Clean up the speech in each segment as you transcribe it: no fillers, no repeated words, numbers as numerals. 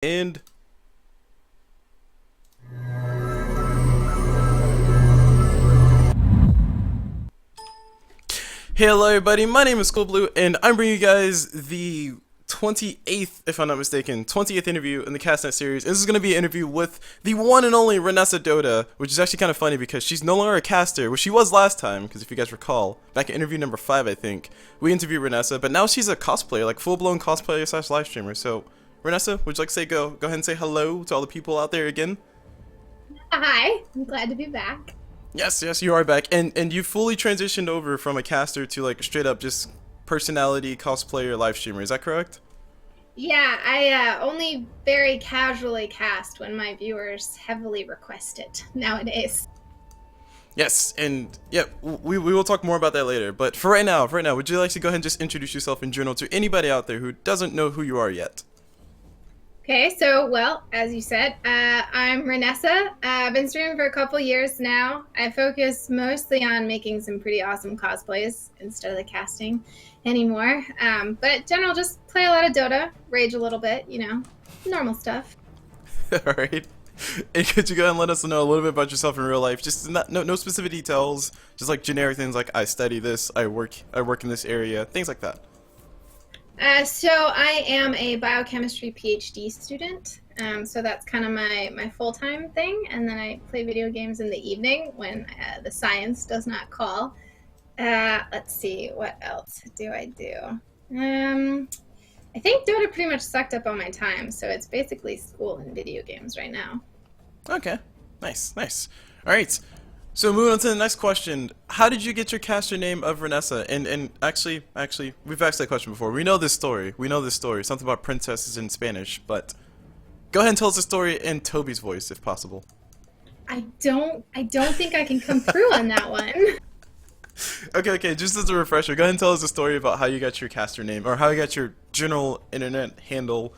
And hello everybody, my name is Blue, and I'm bringing you guys the 28th, if I'm not mistaken, 20th interview in the CasNet series. This is going to be an interview with the one and only Reinessa Dota, which is actually kind of funny because she's no longer a caster, which she was last time, because if you guys recall, back in interview number 5, I think, we interviewed Reinessa, but now she's a cosplayer, like full-blown cosplayer slash live streamer. So, Reinessa, would you like to say go ahead and say hello to all the people out there again? Hi, I'm glad to be back. Yes, you are back, and you fully transitioned over from a caster to like straight up just personality cosplayer live streamer. Is that correct? Yeah, I only very casually cast when my viewers heavily request it nowadays. Yes, and yeah, we will talk more about that later. But for right now, would you like to go ahead and just introduce yourself in general to anybody out there who doesn't know who you are yet? Okay, so, well, as you said, I'm Reinessa. I've been streaming for a couple years now. I focus mostly on making some pretty awesome cosplays instead of the casting anymore. But in general, just play a lot of Dota, rage a little bit, normal stuff. All right. And could you go ahead and let us know a little bit about yourself in real life? Just no specific details, just like generic things like I study this, I work in this area, things like that. So I am a biochemistry PhD student. So that's kind of my full-time thing. And then I play video games in the evening when the science does not call. Let's see, what else do I do? I think Dota pretty much sucked up all my time. So it's basically school and video games right now. Okay, nice. All right. So moving on to the next question, how did you get your caster name of Reinessa? And actually, we've asked that question before. We know this story, something about princesses in Spanish, but go ahead and tell us the story in Toby's voice, if possible. I don't think I can come through on that one. Okay, just as a refresher, go ahead and tell us the story about how you got your caster name, or how you got your general internet handle,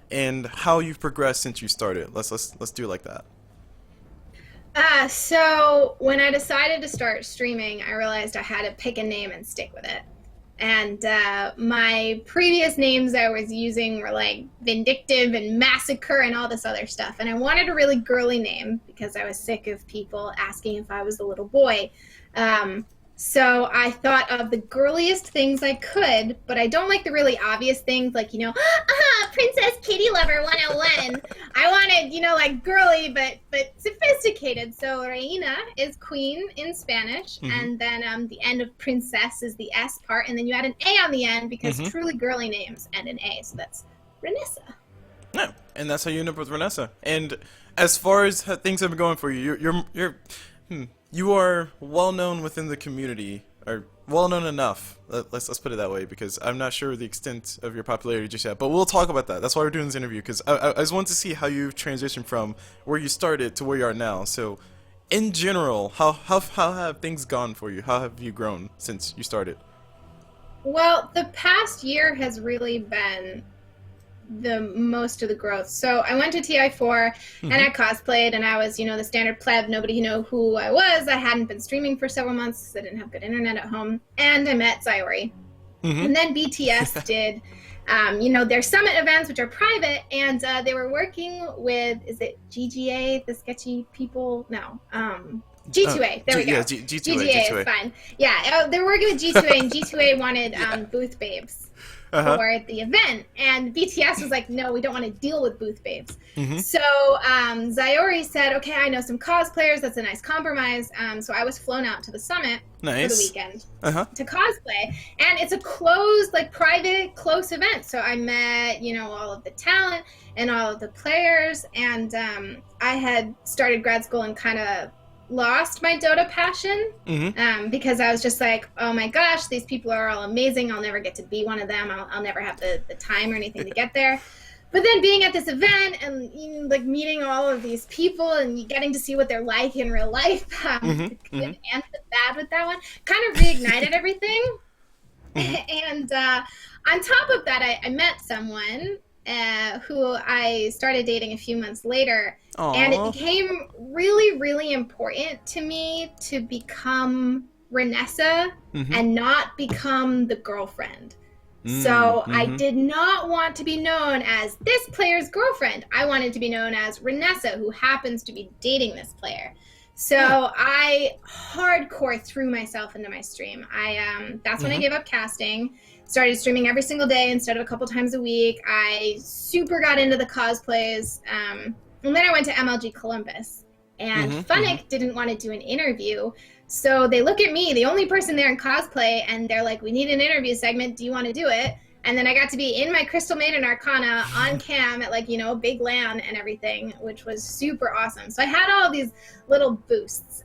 and how you've progressed since you started. Let's do it like that. So when I decided to start streaming, I realized I had to pick a name and stick with it. And my previous names I was using were like Vindictive and Massacre and all this other stuff. And I wanted a really girly name because I was sick of people asking if I was a little boy. So I thought of the girliest things I could, but I don't like the really obvious things like, Princess Kitty Lover 101. I wanted, like girly, but sophisticated. So Reina is queen in Spanish, and then the end of princess is the S part, and then you add an A on the end because truly girly names end in A, so that's Reinessa. No, and that's how you end up with Reinessa. And as far as how things have been going for you, you are well known within the community, or well known enough. Let's put it that way, because I'm not sure the extent of your popularity just yet. But we'll talk about that. That's why we're doing this interview, because I just want to see how you've transitioned from where you started to where you are now. So, in general, how have things gone for you? How have you grown since you started? Well, the past year has really been the most of the growth. So I went to TI4 and I cosplayed, and I was, the standard pleb. Nobody knew who I was. I hadn't been streaming for several months because I didn't have good internet at home. And I met Zyori. And then BTS did, their summit events, which are private, and they were working with, is it GGA, the sketchy people? No. G2A, there we go. Yeah, G2A is fine. Yeah, they were working with G2A, and G2A wanted booth babes for the event, and BTS was like, no, we don't want to deal with booth babes. So Zyori said, okay, I know some cosplayers, that's a nice compromise. So I was flown out to the summit for the weekend to cosplay, and it's a closed, like private, close event. So I met, all of the talent and all of the players, and I had started grad school and kind of lost my Dota passion because I was just like, oh my gosh, these people are all amazing. I'll never get to be one of them. I'll never have the time or anything to get there. But then being at this event and like meeting all of these people and getting to see what they're like in real life, the good and the bad with that one, kind of reignited everything. And on top of that, I met someone who I started dating a few months later. Aww. And it became really, really important to me to become Reinessa and not become the girlfriend. So I did not want to be known as this player's girlfriend. I wanted to be known as Reinessa, who happens to be dating this player. So I hardcore threw myself into my stream. That's when I gave up casting, started streaming every single day instead of a couple times a week. I super got into the cosplays. And then I went to MLG Columbus. And Funnick didn't want to do an interview. So they look at me, the only person there in cosplay, and they're like, we need an interview segment. Do you want to do it? And then I got to be in my Crystal Maiden Arcana on cam at, like, you know, big LAN and everything, which was super awesome. So I had all these little boosts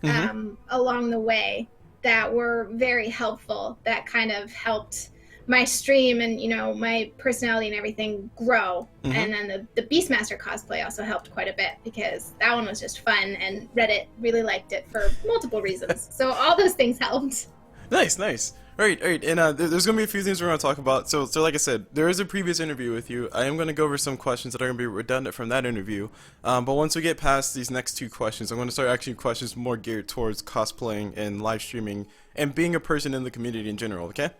along the way that were very helpful, that kind of helped my stream and, you know, my personality and everything grow. And then the Beastmaster cosplay also helped quite a bit because that one was just fun and Reddit really liked it for multiple reasons. So all those things helped. Nice. All right. And there's going to be a few things we're going to talk about. So like I said, there is a previous interview with you. I am going to go over some questions that are going to be redundant from that interview. But once we get past these next two questions, I'm going to start asking questions more geared towards cosplaying and live streaming and being a person in the community in general, okay?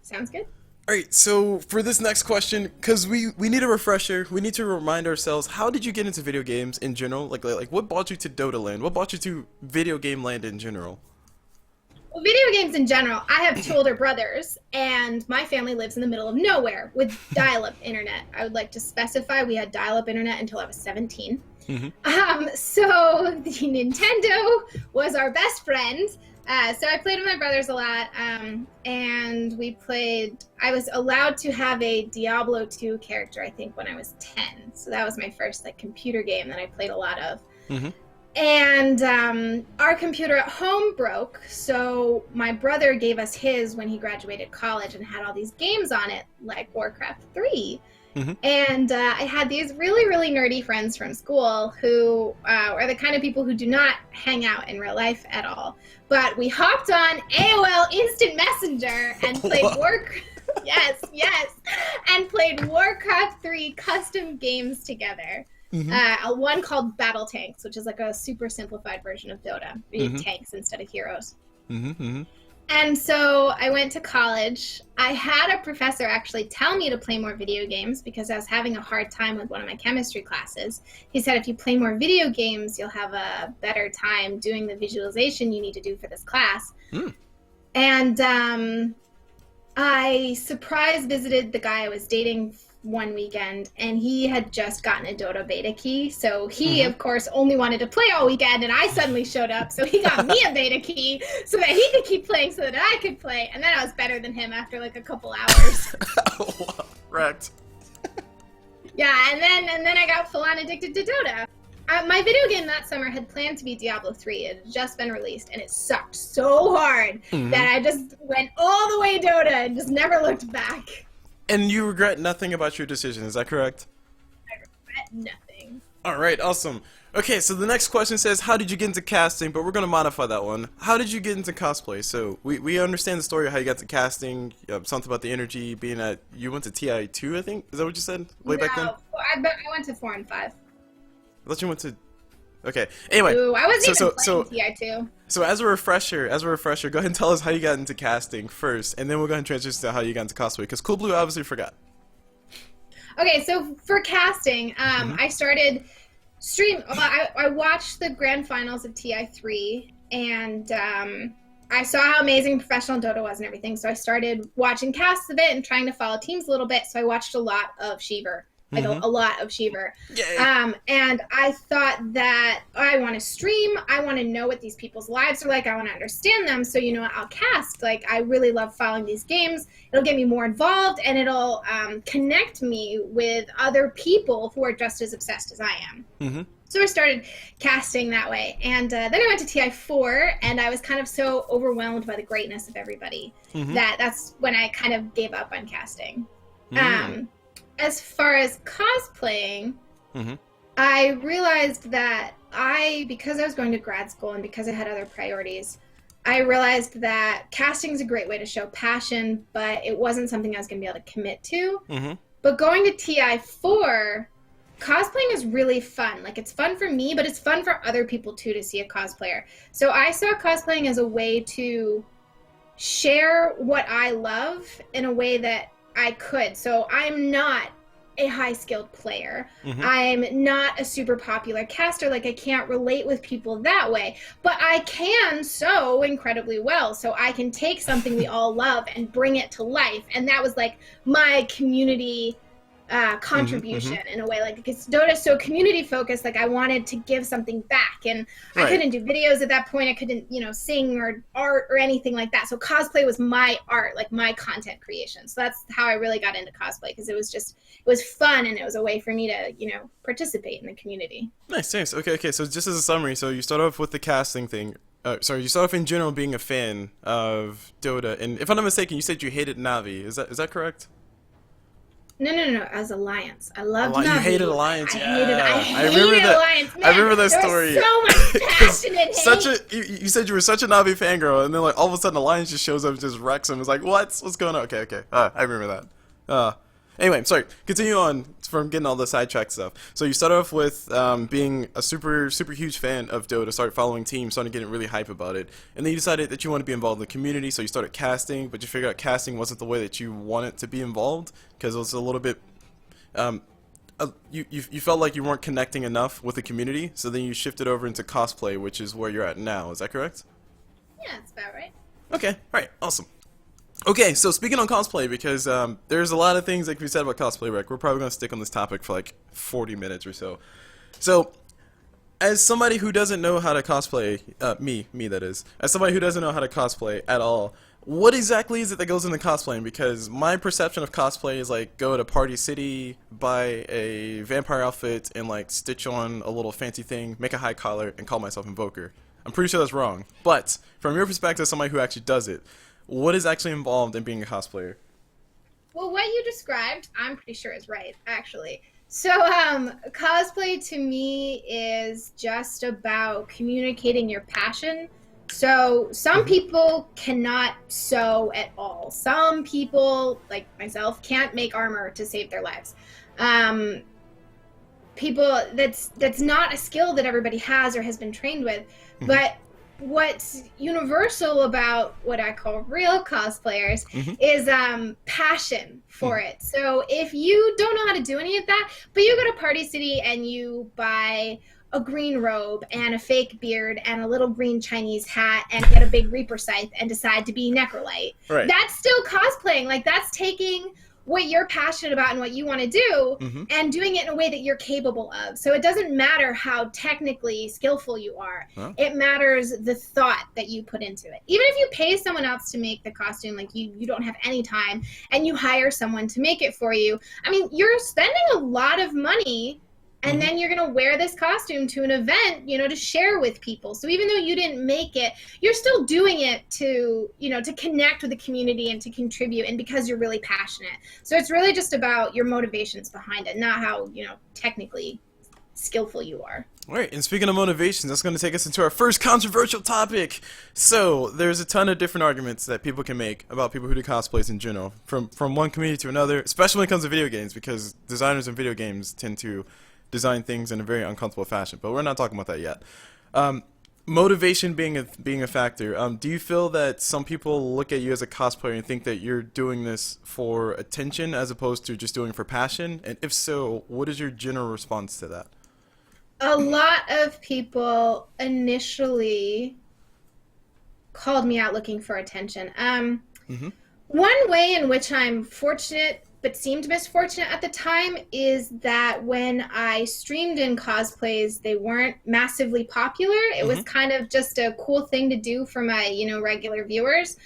Sounds good. All right, so for this next question, because we need a refresher, we need to remind ourselves, how did you get into video games in general? Like what brought you to Dota land? What brought you to video game land in general? Well, video games in general, I have two older brothers, and my family lives in the middle of nowhere with dial-up internet. I would like to specify we had dial-up internet until I was 17. So the Nintendo was our best friend. So I played with my brothers a lot, and we played. I was allowed to have a Diablo 2 character, I think, when I was 10. So that was my first like computer game that I played a lot of. And our computer at home broke, so my brother gave us his when he graduated college and had all these games on it, like Warcraft 3. And I had these really, really nerdy friends from school who are the kind of people who do not hang out in real life at all. But we hopped on AOL Instant Messenger and played and played Warcraft 3 custom games together. One called Battle Tanks, which is like a super simplified version of Dota. We need tanks instead of heroes. And so I went to college. I had a professor actually tell me to play more video games because I was having a hard time with one of my chemistry classes. He said, if you play more video games, you'll have a better time doing the visualization you need to do for this class. And I surprise visited the guy I was dating one weekend, and he had just gotten a Dota beta key, so he of course only wanted to play all weekend, and I suddenly showed up, so he got me a beta key so that he could keep playing so that I could play, and then I was better than him after like a couple hours. Wrecked. Yeah, and then I got full on addicted to Dota. My video game that summer had planned to be Diablo 3. It had just been released, and it sucked so hard that I just went all the way Dota and just never looked back. And you regret nothing about your decision, is that correct? I regret nothing. Alright, awesome. Okay, so the next question says, how did you get into casting? But we're going to modify that one. How did you get into cosplay? So, we understand the story of how you got to casting, something about the energy, being at, you went to TI2, I think? Is that what you said? Way back then? I went to 4 and 5. I thought you went to... Okay, anyway. Ooh, I wasn't even playing TI2. So as a refresher, go ahead and tell us how you got into casting first, and then we'll go ahead and transition to how you got into cosplay, because Cool Blue obviously forgot. Okay, so for casting, I started I watched the grand finals of TI3, and I saw how amazing professional Dota was and everything, so I started watching casts of it and trying to follow teams a little bit, so I watched a lot of Sheever. Like a lot of Sheever. And I thought that I want to stream. I want to know what these people's lives are like. I want to understand them. So, you know, I'll cast. Like, I really love following these games. It'll get me more involved, and it'll connect me with other people who are just as obsessed as I am. So I started casting that way. And then I went to TI4, and I was kind of so overwhelmed by the greatness of everybody that that's when I kind of gave up on casting. As far as cosplaying, I realized that because I was going to grad school and because I had other priorities, I realized that casting is a great way to show passion, but it wasn't something I was going to be able to commit to. But going to TI4, cosplaying is really fun. Like, it's fun for me, but it's fun for other people too to see a cosplayer. So I saw cosplaying as a way to share what I love in a way that I could. So I'm not a high skilled player. I'm not a super popular caster. Like, I can't relate with people that way, but I can so incredibly well. So I can take something we all love and bring it to life. And that was like my community contribution in a way, like, because Dota's so community focused, like I wanted to give something back, and I couldn't do videos at that point. I couldn't, sing or art or anything like that. So cosplay was my art, like my content creation. So that's how I really got into cosplay, because it was fun, and it was a way for me to, participate in the community. Nice. Okay. So just as a summary, so you start off with the casting thing. You start off in general being a fan of Dota, and if I'm not mistaken, you said you hated Navi. Is that correct? No. As Alliance, I loved Navi. You hated Alliance. I hated Alliance. Man, I remember that story. There was so much passion and hate. You said you were such a Navi fangirl, and then like all of a sudden Alliance just shows up and just wrecks him. It's like, what's going on? Okay. I remember that. Anyway, sorry. Continue on from getting all the sidetracked stuff. So you start off with being a super huge fan of Dota, started following teams, started getting really hype about it, and then you decided that you want to be involved in the community. So you started casting, but you figured out casting wasn't the way that you wanted to be involved, because it was a little bit. You felt like you weren't connecting enough with the community, so then you shifted over into cosplay, which is where you're at now. Is that correct? Yeah, that's about right. Okay. All right. Awesome. Okay, so speaking on cosplay, because there's a lot of things that can be said about cosplay, Rick. We're probably going to stick on this topic for like 40 minutes or so. So, as somebody who doesn't know how to cosplay, me that is, as somebody who doesn't know how to cosplay at all, what exactly is it that goes into cosplaying? Because my perception of cosplay is like go to Party City, buy a vampire outfit, and like stitch on a little fancy thing, make a high collar, and call myself Invoker. I'm pretty sure that's wrong. But, from your perspective, as somebody who actually does it, what is actually involved in being a cosplayer? Well, what you described, I'm pretty sure is right, actually. So, cosplay to me is just about communicating your passion. So, some people cannot sew at all. Some people, like myself, can't make armor to save their lives. People, that's not a skill that everybody has or has been trained with, but what's universal about what I call real cosplayers is passion for it. So if you don't know how to do any of that, but you go to Party City and you buy a green robe and a fake beard and a little green Chinese hat and get a big Reaper scythe and decide to be Necrolite, that's still cosplaying. Like, that's taking what you're passionate about and what you want to do and doing it in a way that you're capable of. So it doesn't matter how technically skillful you are. It matters the thought that you put into it. Even if you pay someone else to make the costume, like you don't have any time, and you hire someone to make it for you, I mean, you're spending a lot of money, and then you're going to wear this costume to an event, to share with people. So even though you didn't make it, you're still doing it to, to connect with the community and to contribute, and because you're really passionate. So it's really just about your motivations behind it, not how, technically skillful you are. All right, and speaking of motivations, that's going to take us into our first controversial topic. So, there's a ton of different arguments that people can make about people who do cosplays in general, from one community to another, especially when it comes to video games, because designers in video games tend to design things in a very uncomfortable fashion, but we're not talking about that yet. Motivation being a factor. Do you feel that some people look at you as a cosplayer and think that you're doing this for attention as opposed to just doing it for passion? And if so, what is your general response to that? A lot of people initially called me out looking for attention. One way in which I'm fortunate but seemed misfortunate at the time is that when I streamed in cosplays, they weren't massively popular. It was kind of just a cool thing to do for my, regular viewers.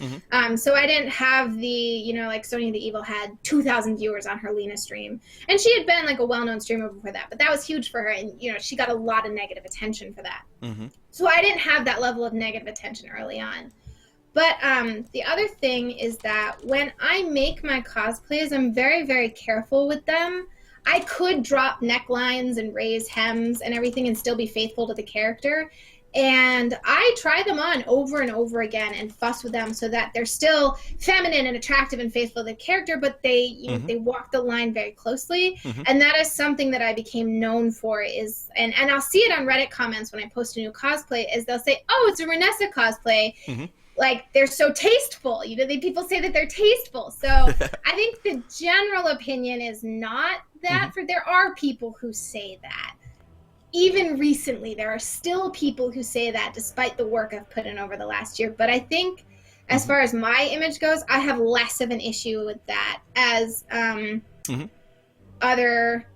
So I didn't have the, like Sonya the Evil had 2,000 viewers on her Lena stream. And she had been like a well-known streamer before that, but that was huge for her. And, she got a lot of negative attention for that. So I didn't have that level of negative attention early on. But the other thing is that when I make my cosplays, I'm very, very careful with them. I could drop necklines and raise hems and everything and still be faithful to the character. And I try them on over and over again and fuss with them so that they're still feminine and attractive and faithful to the character, but they they walk the line very closely. And that is something that I became known for is, and I'll see it on Reddit comments when I post a new cosplay, is they'll say, oh, it's a Reinessa cosplay. like they're so tasteful. You know, people say that they're tasteful. So I think the general opinion is not that. For there are people who say that. Even recently, there are still people who say that, despite the work I've put in over the last year. But I think, as far as my image goes, I have less of an issue with that as other.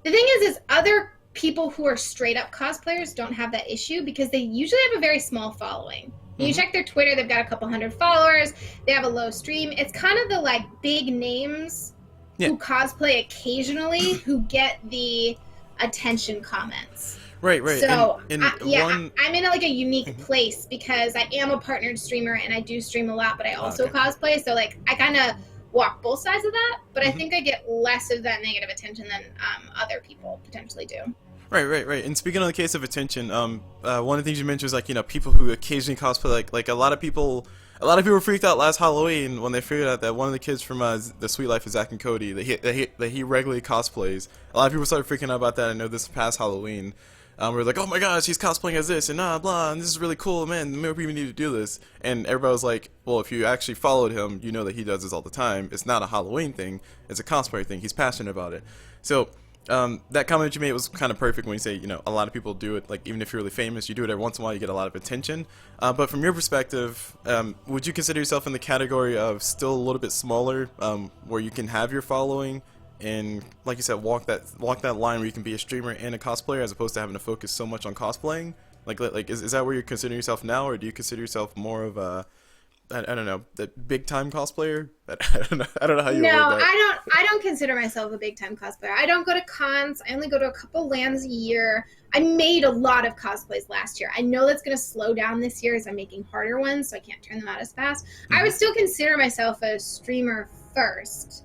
The thing is other people who are straight up cosplayers don't have that issue because they usually have a very small following. You check their Twitter, they've got a couple hundred followers, they have a low stream. It's kind of the like big names who cosplay occasionally who get the attention comments. Right. So I'm in like a unique place because I am a partnered streamer and I do stream a lot, but I also cosplay. So like I kind of walk both sides of that, but I think I get less of that negative attention than other people potentially do. Right. And speaking of the case of attention, one of the things you mentioned was like, you know, people who occasionally cosplay, like a lot of people freaked out last Halloween when they figured out that one of the kids from The Sweet Life of Zack and Cody that he regularly cosplays. A lot of people started freaking out about that. I know this past Halloween, we were like, oh my gosh, he's cosplaying as this and blah, and this is really cool, man. More people need to do this. And everybody was like, well, if you actually followed him, you know that he does this all the time. It's not a Halloween thing. It's a cosplay thing. He's passionate about it. So that comment you made was kind of perfect when you say, you know, a lot of people do it, like even if you're really famous, you do it every once in a while, you get a lot of attention. But from your perspective, would you consider yourself in the category of still a little bit smaller, where you can have your following and, like you said, walk that line where you can be a streamer and a cosplayer as opposed to having to focus so much on cosplaying? Like is that where you're considering yourself now, or do you consider yourself more of a I don't know, the big time cosplayer? I don't know how you word that. I don't consider myself a big time cosplayer. I don't go to cons. I only go to a couple lands a year. I made a lot of cosplays last year. I know that's going to slow down this year as I'm making harder ones, so I can't turn them out as fast. I would still consider myself a streamer first.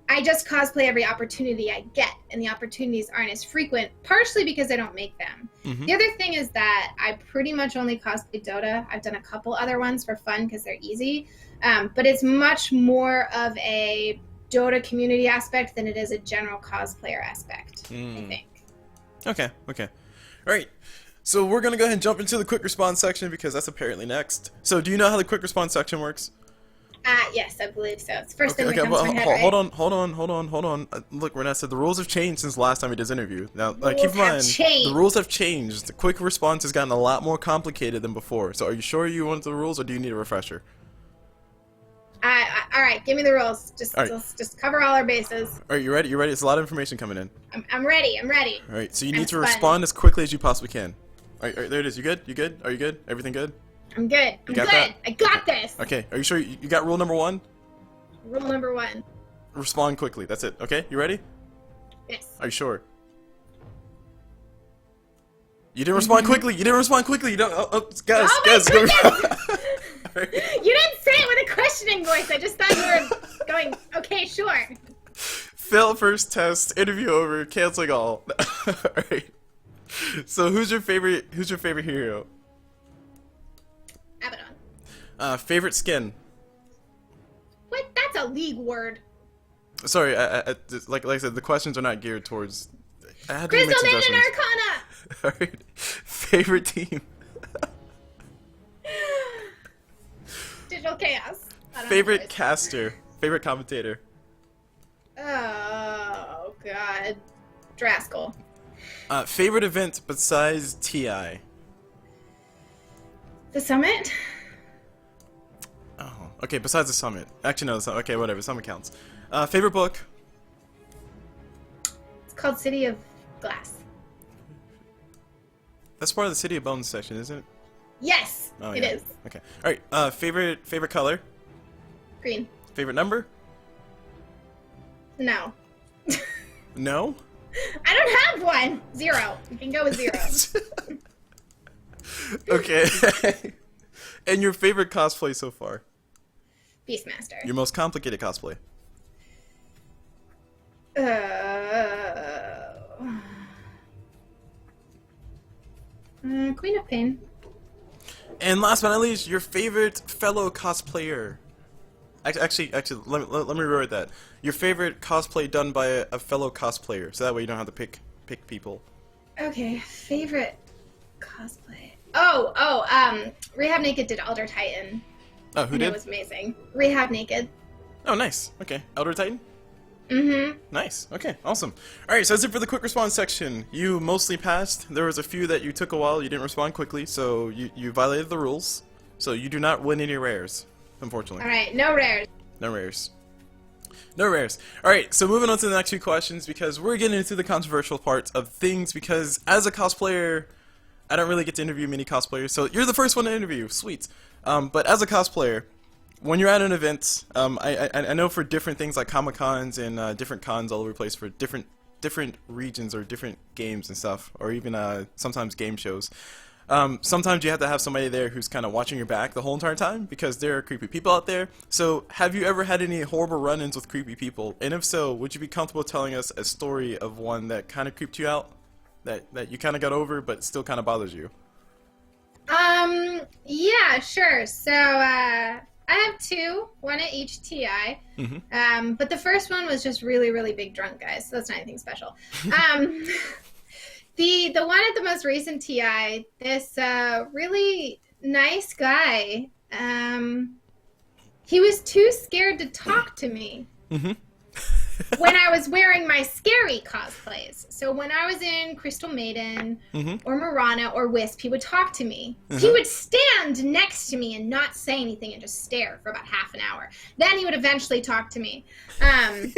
I just cosplay every opportunity I get, and the opportunities aren't as frequent, partially because I don't make them. The other thing is that I pretty much only cosplay Dota. I've done a couple other ones for fun because they're easy, but it's much more of a Dota community aspect than it is a general cosplayer aspect, I think. Okay. All right. So we're going to go ahead and jump into the quick response section because that's apparently next. So do you know how the quick response section works? Yes, I believe so. It's the first thing that comes well, to my head, right? Hold on. Look, Reinessa, the rules have changed since last time we did this interview. Now, keep in mind, the rules have changed. The quick response has gotten a lot more complicated than before. So are you sure you want the rules, or do you need a refresher? All right, give me the rules. Just cover all our bases. All right, you ready? It's a lot of information coming in. I'm ready. All right, so you need to respond as quickly as you possibly can. All right, there it is. You good? Are you good? Everything good? I'm good. I got this. Okay, are you sure you got rule number 1? Rule number 1. Respond quickly. That's it. Okay, you ready? Yes. Are you sure? You didn't respond quickly. You don't. Guys. Go. Right. You didn't say it with a questioning voice. I just thought you were going, okay, sure. Fail first test. Interview over. Canceling all. All right. So who's your favorite hero? Abaddon. Favorite skin? What? That's a league word. Sorry, like I said, the questions are not geared towards. Crystal Man and Arcana. All right. Favorite team? Digital Chaos. Favorite caster? Favorite commentator? Oh God, Draskell. Favorite event besides TI? The Summit. Oh, okay. Besides the Summit. Actually, no. Okay, whatever. Summit counts. Favorite book? It's called City of Glass. That's part of the City of Bones section, isn't it? Yes, it is. Okay. All right. Favorite color? Green. Favorite number? No. No? I don't have one. 0. You can go with 0. Okay. And your favorite cosplay so far? Beastmaster. Your most complicated cosplay? Queen of Pain. And last but not least, your favorite fellow cosplayer? Actually, let me reword that. Your favorite cosplay done by a fellow cosplayer, so that way you don't have to pick people. Okay, favorite cosplay. Rehab Naked did Elder Titan. Oh, who and did? It was amazing. Rehab Naked. Oh, nice. Okay, Elder Titan. Mm-hmm. Nice. Okay, awesome. All right, so that's it for the quick response section. You mostly passed. There was a few that you took a while. You didn't respond quickly, so you violated the rules. So you do not win any rares, unfortunately. All right, no rares. No rares. No rares. Alright, so moving on to the next few questions, because we're getting into the controversial parts of things, because as a cosplayer, I don't really get to interview many cosplayers, so you're the first one to interview. Sweet. But as a cosplayer, when you're at an event, I know for different things like Comic-Cons and different cons all over the place for different regions or different games and stuff, or even sometimes game shows, sometimes you have to have somebody there who's kind of watching your back the whole entire time because there are creepy people out there. So have you ever had any horrible run-ins with creepy people? And if so, would you be comfortable telling us a story of one that kind of creeped you out? That you kind of got over but still kind of bothers you? Yeah, sure. So, I have two, one at each TI. Mm-hmm. But the first one was just really, really big drunk guys, so that's not anything special. The one at the most recent TI, this really nice guy, he was too scared to talk to me. Mm-hmm. When I was wearing my scary cosplays. So when I was in Crystal Maiden or Marana or Wisp, he would talk to me. He would stand next to me and not say anything and just stare for about half an hour. Then he would eventually talk to me. But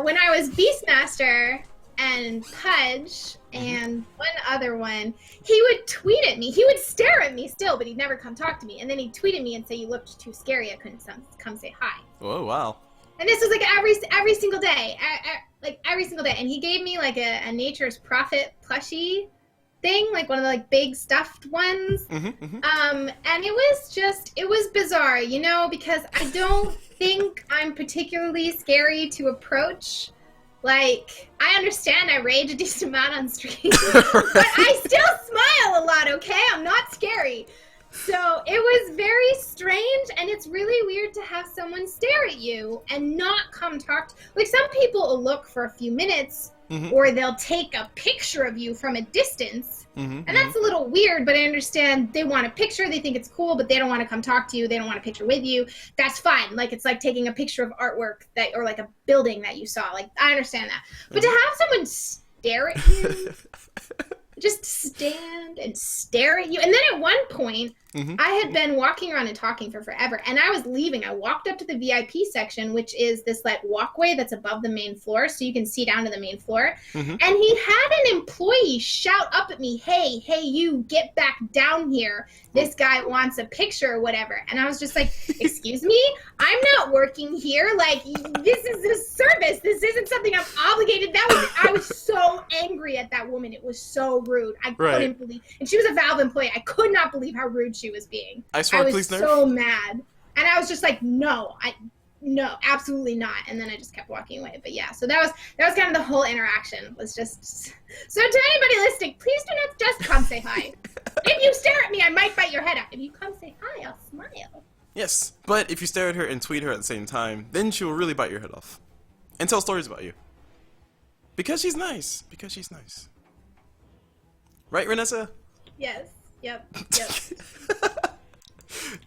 when I was Beastmaster and Pudge and one other one, he would tweet at me. He would stare at me still, but he'd never come talk to me. And then he'd tweet at me and say, "You looked too scary. I couldn't come say hi." Oh, wow. And this was like every single day, like every single day. And he gave me like a Nature's Prophet plushie thing, like one of the like big stuffed ones. And it was bizarre, you know, because I don't think I'm particularly scary to approach. Like, I understand I rage a decent amount on stream, but I still smile a lot, okay? I'm not scary. So it was very strange, and it's really weird to have someone stare at you and not come talk to, like, some people will look for a few minutes or they'll take a picture of you from a distance, and that's a little weird, but I understand they want a picture, they think it's cool, but they don't want to come talk to you, they don't want a picture with you. That's fine. Like, it's like taking a picture of artwork that, or like a building that you saw. Like, I understand that. But to have someone stare at you, just stand and stare at you. And then at one point, I had been walking around and talking for forever, and I was leaving. I walked up to the VIP section, which is this like walkway that's above the main floor, so you can see down to the main floor. And he had an employee shout up at me, hey, you, get back down here. This guy wants a picture or whatever. And I was just like, excuse me? I'm not working here. Like, this is a service. This isn't something I'm obligated. I was so angry at that woman. It was so rude. I couldn't believe, and she was a Valve employee. I could not believe how rude she was being. I was so mad. And I was just like, no, absolutely not. And then I just kept walking away. But yeah, so that was kind of the whole interaction, was just, so to anybody listening, please do not just come say hi. If you stare at me, I might bite your head off. If you come say hi, I'll smile. Yes, but if you stare at her and tweet her at the same time, then she will really bite your head off. And tell stories about you. Because she's nice. Right, Reinessa? Yes. Yep.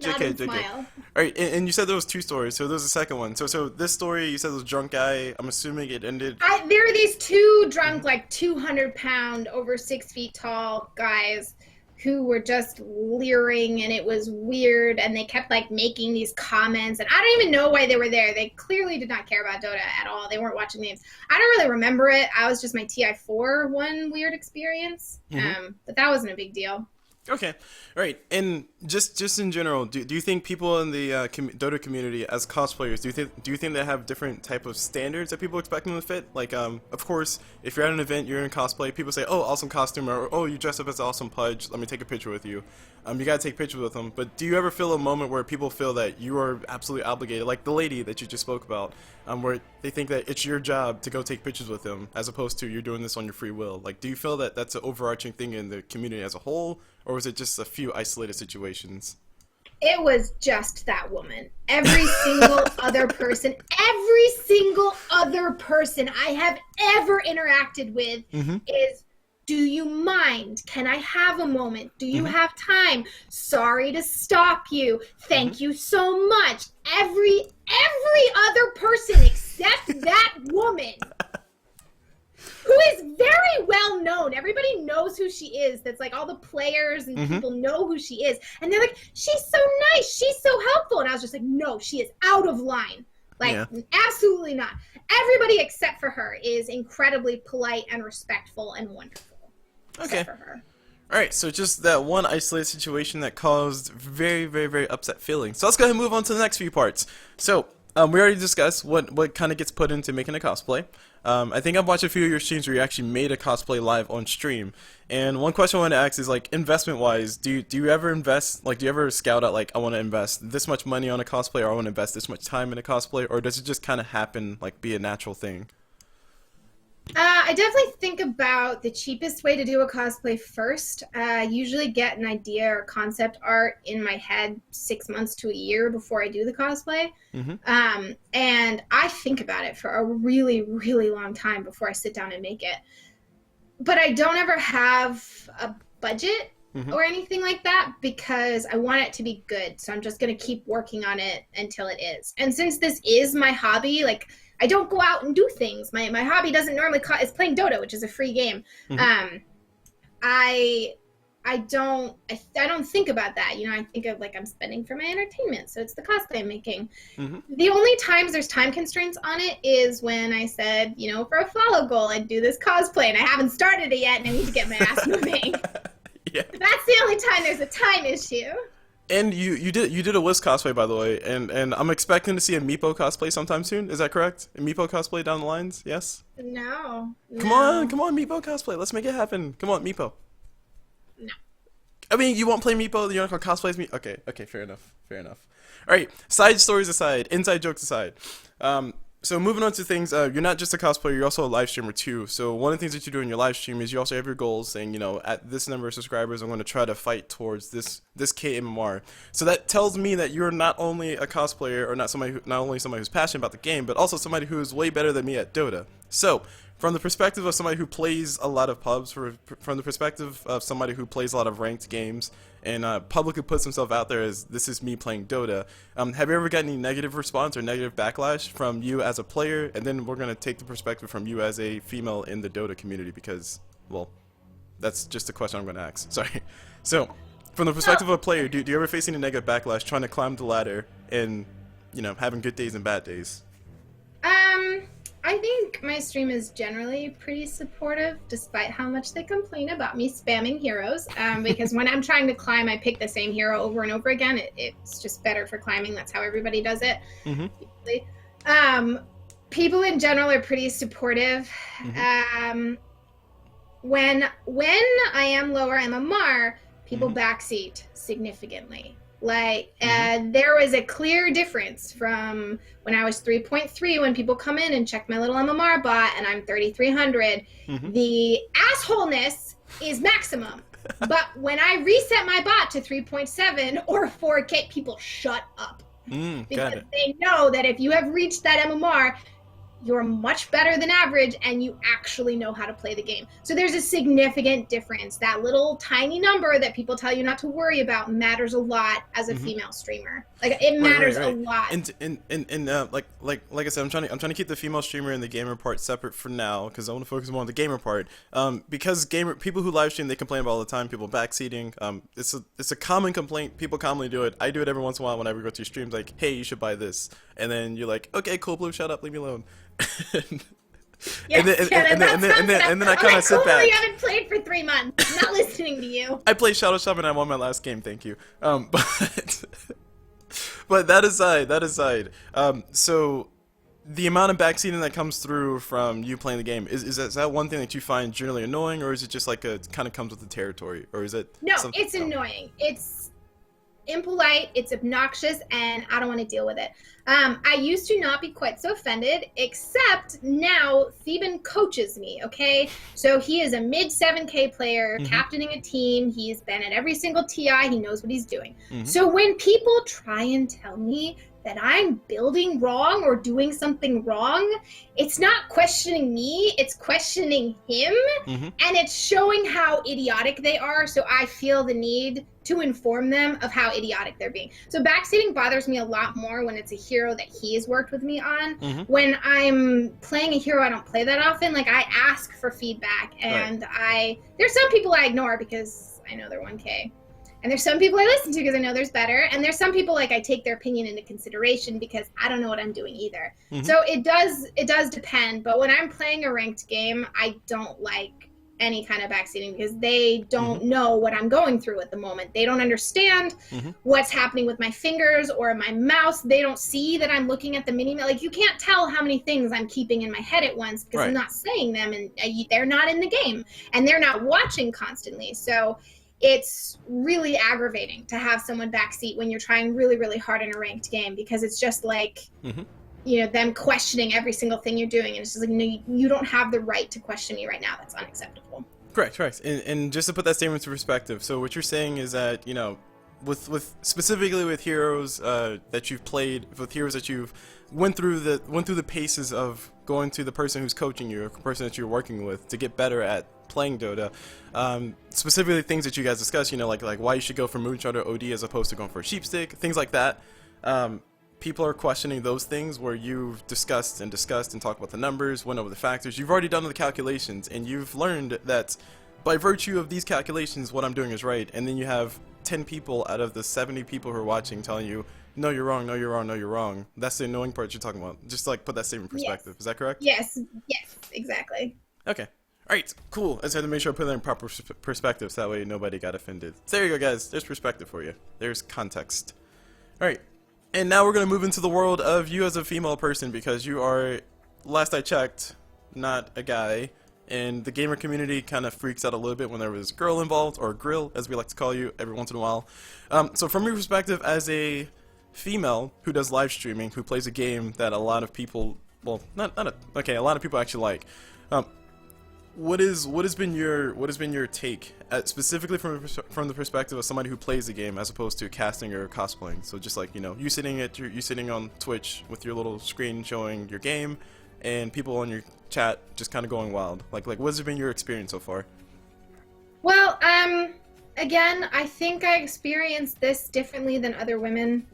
JK. Smile. Alright, and you said there was two stories, so there's a second one. So this story, you said was drunk guy, I'm assuming it ended... There were these two drunk, like 200-pound, over 6 feet tall guys who were just leering, and it was weird, and they kept like making these comments, and I don't even know why they were there. They clearly did not care about Dota at all. They weren't watching the games. I don't really remember it. I was just my TI4 one weird experience, but that wasn't a big deal. Okay, all right, and just in general, do you think people in the Dota community as cosplayers, do you think they have different type of standards that people expect them to fit? Like, of course, if you're at an event, you're in cosplay, people say, "Oh, awesome costume," or "Oh, you dress up as an awesome Pudge. Let me take a picture with you." You gotta take pictures with them. But do you ever feel a moment where people feel that you are absolutely obligated, like the lady that you just spoke about, where they think that it's your job to go take pictures with them, as opposed to you're doing this on your free will? Like, do you feel that that's an overarching thing in the community as a whole? Or was it just a few isolated situations? It was just that woman. Every single other person I have ever interacted with is do you mind? Can I have a moment? Do you have time? Sorry to stop you. Thank you so much. Every other person except that woman, who is very well known. Everybody knows who she is. That's like all the players and people know who she is. And they're like, she's so nice. She's so helpful. And I was just like, no, she is out of line. Like, absolutely not. Everybody except for her is incredibly polite and respectful and wonderful. Okay. Except for her. All right, so just that one isolated situation that caused very, very, very upset feelings. So let's go ahead and move on to the next few parts. So we already discussed what kind of gets put into making a cosplay. I think I've watched a few of your streams where you actually made a cosplay live on stream. And one question I want to ask is, like, investment-wise, do you ever invest, like, do you ever scout out, like, I want to invest this much money on a cosplay, or I want to invest this much time in a cosplay, or does it just kind of happen, like, be a natural thing? I definitely think about the cheapest way to do a cosplay first. Usually get an idea or concept art in my head 6 months to a year before I do the cosplay. And I think about it for a really, really long time before I sit down and make it. But I don't ever have a budget or anything like that because I want it to be good. So I'm just going to keep working on it until it is. And since this is my hobby, like, I don't go out and do things. My hobby doesn't normally is playing Dota, which is a free game. I don't think about that. You know, I think of, like, I'm spending for my entertainment, so it's the cosplay I'm making. The only times there's time constraints on it is when I said, you know, for a follow goal, I'd do this cosplay, and I haven't started it yet, and I need to get my ass moving. That's the only time there's a time issue. And you did a Wiz cosplay, by the way, and I'm expecting to see a Meepo cosplay sometime soon. Is that correct? A Meepo cosplay down the lines? Yes. No. Come on, Meepo cosplay. Let's make it happen. Come on, Meepo. No. I mean, you won't play Meepo. You don't cosplay as me. Okay, fair enough. All right. Side stories aside, inside jokes aside. So moving on to things, you're not just a cosplayer, you're also a live streamer too. So one of the things that you do in your live stream is you also have your goals saying, you know, at this number of subscribers, I'm going to try to fight towards this KMMR. So that tells me that you're not only a cosplayer, or not only somebody who's passionate about the game, but also somebody who is way better than me at Dota. So from the perspective of somebody who plays a lot of pubs, from the perspective of somebody who plays a lot of ranked games, and publicly puts himself out there as, this is me playing Dota, have you ever gotten any negative response or negative backlash from you as a player? And then we're going to take the perspective from you as a female in the Dota community, because, well, that's just a question I'm going to ask. Sorry. So, from the perspective of a player, do you ever face any negative backlash trying to climb the ladder and, you know, having good days and bad days? I think my stream is generally pretty supportive, despite how much they complain about me spamming heroes. Because when I'm trying to climb, I pick the same hero over and over again. It's just better for climbing. That's how everybody does it. People in general are pretty supportive. When I am lower MMR, people backseat significantly. Like, there was a clear difference from when I was 3.3, when people come in and check my little MMR bot and I'm 3,300. The assholeness is maximum. But when I reset my bot to 3.7 or 4K, people shut up. Because they know that if you have reached that MMR, you're much better than average and you actually know how to play the game. So there's a significant difference. That little tiny number that people tell you not to worry about matters a lot as a female streamer. Like, it matters a lot. And like I said, I'm trying to keep the female streamer and the gamer part separate for now, because I want to focus more on the gamer part. Because people who live stream, they complain about all the time, people backseating. It's a common complaint. People commonly do it. I do it every once in a while whenever I go to your streams, like, hey, you should buy this. And then you're like, okay, cool, Blue, shut up, leave me alone. and then I kind of sit back. You haven't played for 3 months. I'm not listening to you. I played Shadow Shaman and I won my last game, thank you. But that aside, so the amount of backseating that comes through from you playing the game, is that one thing that you find generally annoying, or is it just like it kind of comes with the territory, or is it? No, it's annoying. It's impolite, it's obnoxious, and I don't want to deal with it. I used to not be quite so offended, except now Theban coaches me, okay? So he is a mid 7K player, captaining a team. He's been at every single TI. He knows what he's doing. So when people try and tell me that I'm building wrong or doing something wrong, it's not questioning me, it's questioning him. And it's showing how idiotic they are, so I feel the need to inform them of how idiotic they're being. So backseating bothers me a lot more when it's a hero that he has worked with me on. When I'm playing a hero I don't play that often, like, I ask for feedback, and there's some people I ignore because I know they're 1K. And there's some people I listen to because I know there's better. And there's some people, like, I take their opinion into consideration because I don't know what I'm doing either. So it does depend. But when I'm playing a ranked game, I don't like any kind of backseating because they don't know what I'm going through at the moment. They don't understand what's happening with my fingers or my mouse. They don't see that I'm looking at the mini. Like, you can't tell how many things I'm keeping in my head at once because I'm not saying them, and they're not in the game and they're not watching constantly. So it's really aggravating to have someone backseat when you're trying really, really hard in a ranked game, because it's just like, you know, them questioning every single thing you're doing. And it's just like, no, you don't have the right to question me right now. That's unacceptable. Correct. And just to put that statement into perspective, so what you're saying is that, you know, with specifically with heroes that you've played, with heroes that you've went through the paces of going to the person who's coaching you, or the person that you're working with to get better at playing Dota, specifically things that you guys discuss, you know, like why you should go for Moonshot or OD as opposed to going for a Sheepstick, things like that. People are questioning those things where you've discussed and talked about the numbers, went over the factors. You've already done the calculations, and you've learned that by virtue of these calculations, what I'm doing is right. And then you have 10 people out of the 70 people who are watching telling you, no, you're wrong, no, you're wrong, no, you're wrong. That's the annoying part you're talking about. Just like put that statement in perspective. Is that correct? Yes, exactly. Okay. All right, cool. I just had to make sure I put that in proper perspective so that way nobody got offended. So there you go, guys. There's perspective for you. There's context. All right. And now we're going to move into the world of you as a female person, because you are, last I checked, not a guy. And the gamer community kind of freaks out a little bit when there was a girl involved, or a grill, as we like to call you, every once in a while. So from your perspective as a female who does live streaming, who plays a game that a lot of people, well, a lot of people actually like, what has been your take, specifically from the perspective of somebody who plays the game as opposed to casting or cosplaying? So just like, you know, you sitting on Twitch with your little screen showing your game, and people on your chat just kind of going wild. Like what's been your experience so far? Well, again, I think I experienced this differently than other women.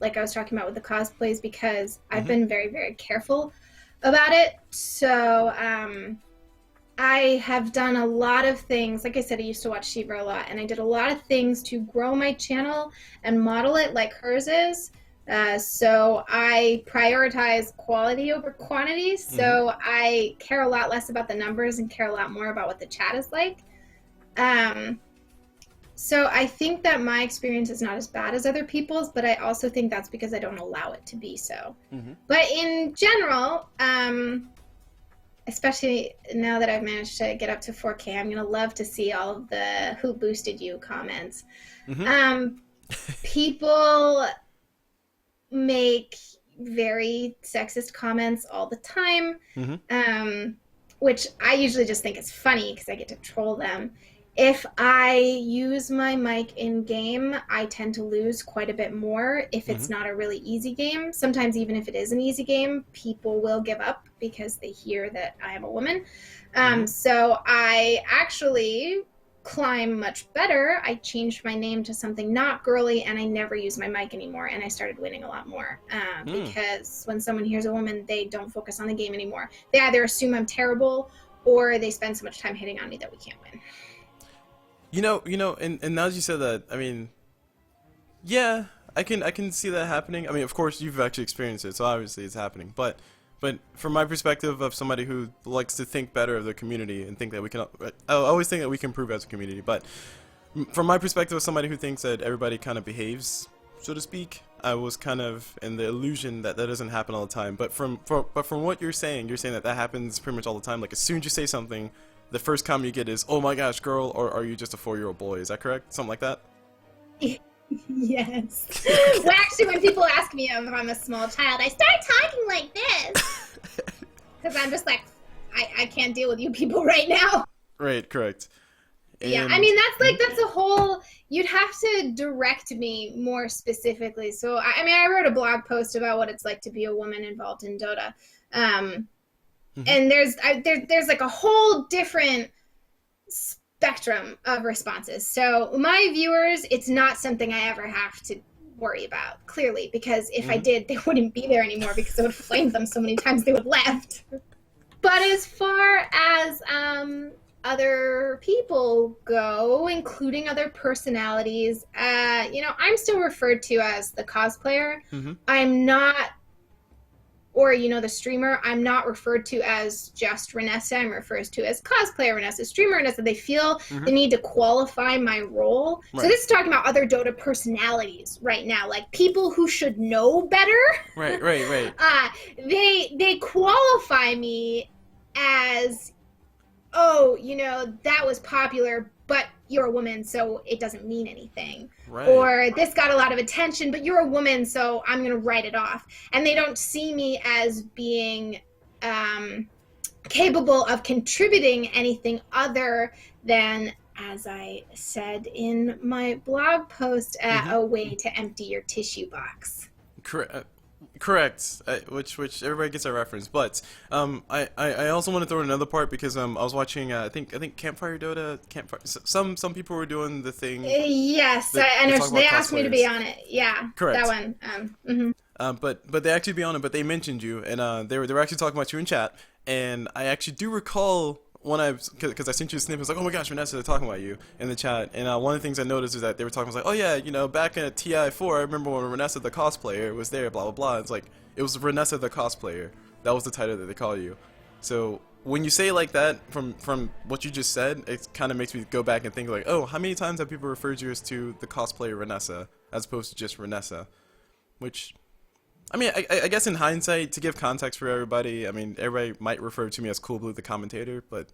Like I was talking about with the cosplays, because I've been very, very careful about it. So, I have done a lot of things. Like I said, I used to watch Shiva a lot, and I did a lot of things to grow my channel and model it like hers is. So I prioritize quality over quantity. So I care a lot less about the numbers and care a lot more about what the chat is like. So I think that my experience is not as bad as other people's, but I also think that's because I don't allow it to be so. But in general, especially now that I've managed to get up to 4K, I'm going to love to see all of the "who boosted you" comments. People make very sexist comments all the time, which I usually just think is funny because I get to troll them. If I use my mic in game, I tend to lose quite a bit more if it's not a really easy game. Sometimes even if it is an easy game, people will give up because they hear that I am a woman. So I actually climb much better. I changed my name to something not girly, and I never use my mic anymore, and I started winning a lot more. Because when someone hears a woman, they don't focus on the game anymore. They either assume I'm terrible, or they spend so much time hitting on me that we can't win. You know, and now that you said that, I mean, yeah, I can see that happening. I mean, of course, you've actually experienced it, so obviously it's happening. But from my perspective of somebody who likes to think better of the community and think that we can, I always think that we can improve as a community. But from my perspective of somebody who thinks that everybody kind of behaves, so to speak, I was kind of in the illusion that doesn't happen all the time. But from what you're saying that happens pretty much all the time. Like as soon as you say something, the first comment you get is, "Oh my gosh, girl," or "Are you just a 4-year-old boy?" Is that correct? Something like that? Yes. Well, actually, when people ask me if I'm a small child, I start talking like this. Because I'm just like, I can't deal with you people right now. Right, correct. Yeah, I And mean that's a whole. You'd have to direct me more specifically. So I mean, I wrote a blog post about what it's like to be a woman involved in Dota, and there's like a whole different spectrum of responses. So my viewers, it's not something I ever have to worry about, clearly, because if I did, they wouldn't be there anymore because I would have flamed them so many times they would have left. But as far as other people go, including other personalities, I'm still referred to as the cosplayer. I'm not, or the streamer. I'm not referred to as just Reinessa. I'm referred to as cosplayer Reinessa, streamer Reinessa. They feel the need to qualify my role. Right. So this is talking about other Dota personalities right now, like people who should know better. Right. They qualify me as, oh, that was popular, but you're a woman, so it doesn't mean anything. Right. Or this got a lot of attention, but you're a woman, so I'm going to write it off. And they don't see me as being capable of contributing anything other than, as I said in my blog post, a way to empty your tissue box. Correct. Which everybody gets a reference, but I also want to throw in another part because I was watching I think Campfire Dota. Some people were doing the thing. Yes, I know. They asked me to be on it. Yeah, correct. That one. But they actually be on it. But they mentioned you, and they were actually talking about you in chat, and I actually do recall. Because I sent you a snippet, it's like, oh my gosh, Reinessa, they're talking about you in the chat. And one of the things I noticed is that they were talking, like, oh yeah, back in TI4, I remember when Reinessa the cosplayer was there, blah, blah, blah. It's like, it was Reinessa the cosplayer. That was the title that they call you. So when you say like that, from what you just said, it kind of makes me go back and think like, oh, how many times have people referred you as to the cosplayer Reinessa, as opposed to just Reinessa? Which, I mean, I guess in hindsight, to give context for everybody, I mean, everybody might refer to me as Cool Blue the commentator, but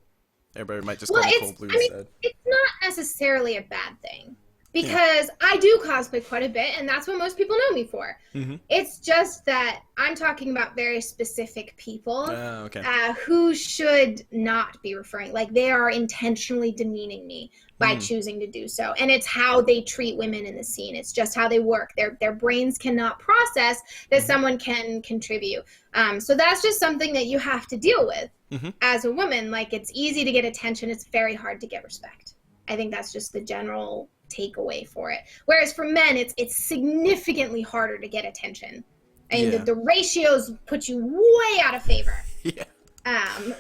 everybody might just call me Cool Blue instead. It's not necessarily a bad thing, because I do cosplay quite a bit, and that's what most people know me for. It's just that I'm talking about very specific people who should not be referring. Like, they are intentionally demeaning me by choosing to do so. And it's how they treat women in the scene. It's just how they work. Their brains cannot process that someone can contribute. So that's just something that you have to deal with as a woman. Like, it's easy to get attention. It's very hard to get respect. I think that's just the general takeaway for it. Whereas for men, it's significantly harder to get attention. I mean, the ratios put you way out of favor.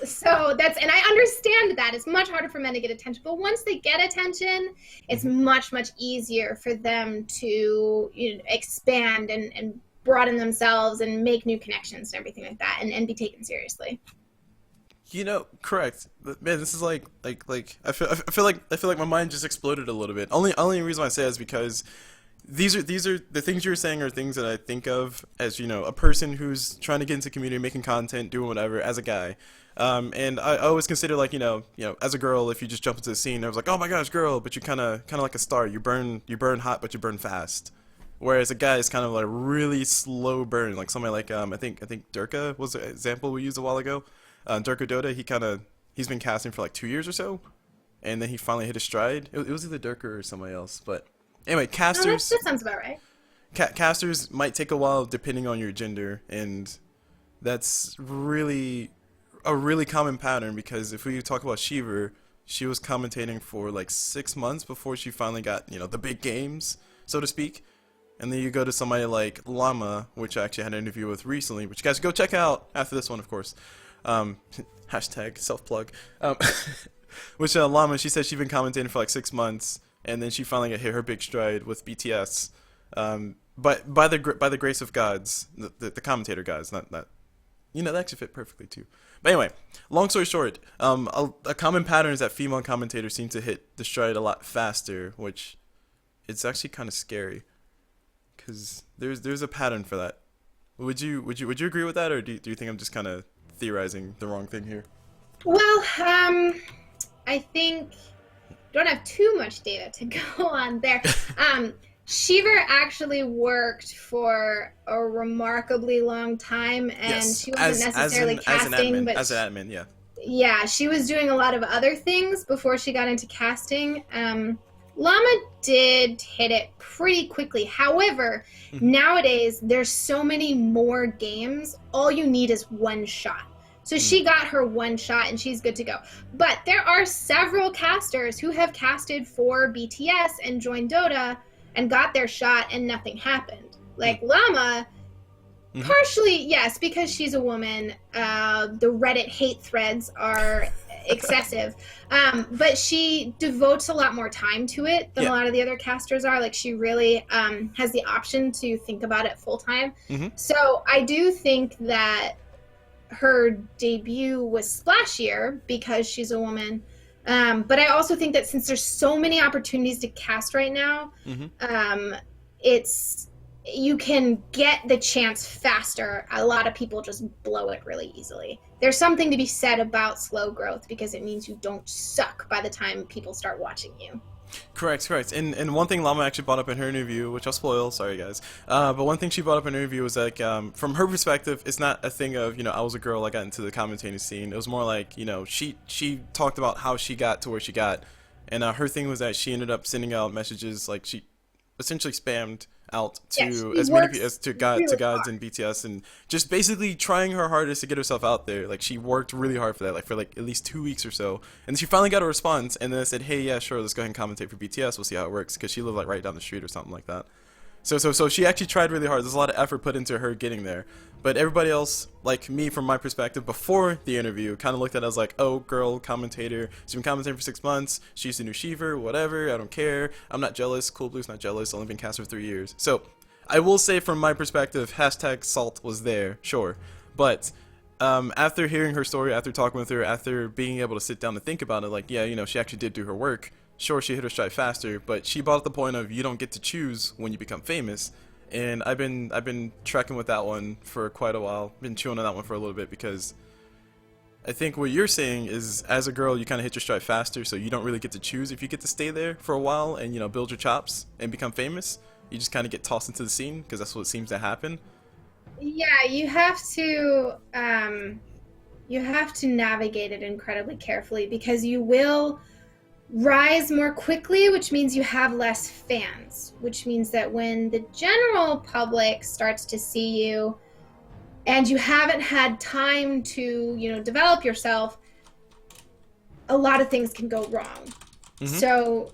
So and I understand that it's much harder for men to get attention, but once they get attention, it's much, much easier for them to expand and broaden themselves and make new connections and everything like that, and be taken seriously. Correct. Man, this is like I feel like my mind just exploded a little bit. Only reason I say it is because these are the things you're saying are things that I think of as a person who's trying to get into community, making content, doing whatever as a guy. And I always consider like as a girl, if you just jump into the scene, I was like, oh my gosh, girl, but you're kind of like a star. You burn hot, but you burn fast. Whereas a guy is kind of like really slow burn, like somebody like I think Durka was an example we used a while ago. Durka Dota, he's been casting for like 2 years or so, and then he finally hit his stride. It was either Durka or somebody else, but anyway, casters. That sounds about right. Casters might take a while depending on your gender, and that's really a really common pattern, because if we talk about Shiver, she was commentating for like 6 months before she finally got the big games, so to speak. And then you go to somebody like Llama, which I actually had an interview with recently, which you guys go check out after this one, of course. Hashtag self-plug. Which Llama, she said she'd been commentating for like 6 months, and then she finally got hit her big stride with BTS. But by the grace of gods, the commentator gods, not that actually fit perfectly too. But anyway, long story short, a common pattern is that female commentators seem to hit the stride a lot faster, which it's actually kind of scary, because there's a pattern for that. Would you agree with that, or do you think I'm just kind of theorizing the wrong thing here? Well, I think don't have too much data to go on there. Shiver actually worked for a remarkably long time, and she wasn't necessarily casting, but as an admin, yeah. Yeah, she was doing a lot of other things before she got into casting. Llama did hit it pretty quickly. However, nowadays there's so many more games. All you need is one shot. So she got her one shot and she's good to go. But there are several casters who have casted for BTS and joined Dota and got their shot and nothing happened. Like Llama, partially, yes, because she's a woman. The Reddit hate threads are excessive. But she devotes a lot more time to it than a lot of the other casters are. Like, she really has the option to think about it full time. So I do think that her debut was splashier because she's a woman. But I also think that since there's so many opportunities to cast right now, you can get the chance faster. A lot of people just blow it really easily. There's something to be said about slow growth because it means you don't suck by the time people start watching you. Correct. And one thing Llama actually brought up in her interview, which I'll spoil, sorry guys, but one thing she brought up in her interview was like, from her perspective, it's not a thing of, I was a girl, I got into the commentating scene. It was more like, she talked about how she got to where she got, and her thing was that she ended up sending out messages, like she essentially spammed out to as many people as to gods and BTS, and just basically trying her hardest to get herself out there. Like, she worked really hard for that, like for like at least 2 weeks or so, and she finally got a response, and then said, hey, yeah, sure, let's go ahead and commentate for BTS, we'll see how it works, because she lived like right down the street or something like that. So she actually tried really hard. There's a lot of effort put into her getting there. But everybody else, like me, from my perspective, before the interview, kind of looked at it as like, oh, girl, commentator. She's been commentating for 6 months. She's the new Shiver, whatever. I don't care. I'm not jealous. Cool Blue's not jealous. Only been cast for 3 years. So I will say, from my perspective, hashtag salt was there, sure. But after hearing her story, after talking with her, after being able to sit down and think about it, like, yeah, she actually did do her work. Sure, she hit her stride faster, but she brought up the point of you don't get to choose when you become famous. And I've been tracking with that one for quite a while. Been chewing on that one for a little bit, because I think what you're saying is, as a girl, you kind of hit your stride faster, so you don't really get to choose if you get to stay there for a while and build your chops and become famous. You just kind of get tossed into the scene because that's what seems to happen. Yeah, you have to navigate it incredibly carefully, because you will rise more quickly, which means you have less fans, which means that when the general public starts to see you and you haven't had time to develop yourself, a lot of things can go wrong. So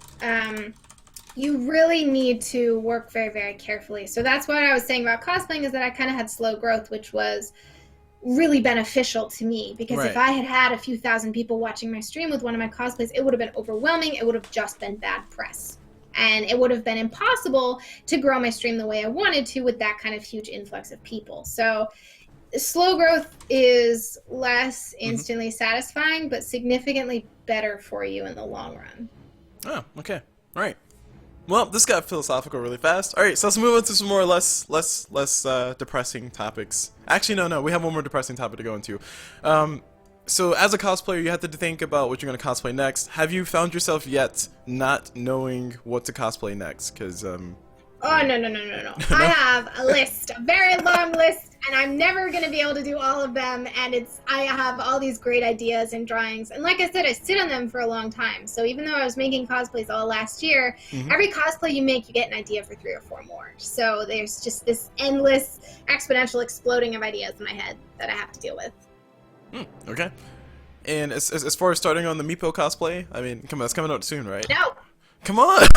you really need to work very, very carefully. So that's what I was saying about cosplaying, is that I kind of had slow growth, which was really beneficial to me, because if I had had a few thousand people watching my stream with one of my cosplays, it would have been overwhelming. It would have just been bad press, and it would have been impossible to grow my stream the way I wanted to with that kind of huge influx of people. So slow growth is less instantly satisfying, but significantly better for you in the long run. Oh, okay. All right. Well, this got philosophical really fast. All right, so let's move on to some more less depressing topics. Actually, no, we have one more depressing topic to go into. So as a cosplayer, you have to think about what you're going to cosplay next. Have you found yourself yet not knowing what to cosplay next? Because Oh, no. I have a list, a very long list, and I'm never going to be able to do all of them. And I have all these great ideas and drawings. And like I said, I sit on them for a long time. So even though I was making cosplays all last year, every cosplay you make, you get an idea for 3 or 4 more. So there's just this endless exponential exploding of ideas in my head that I have to deal with. Okay. And as far as starting on the Meepo cosplay, I mean, come on, it's coming out soon, right? No. Come on!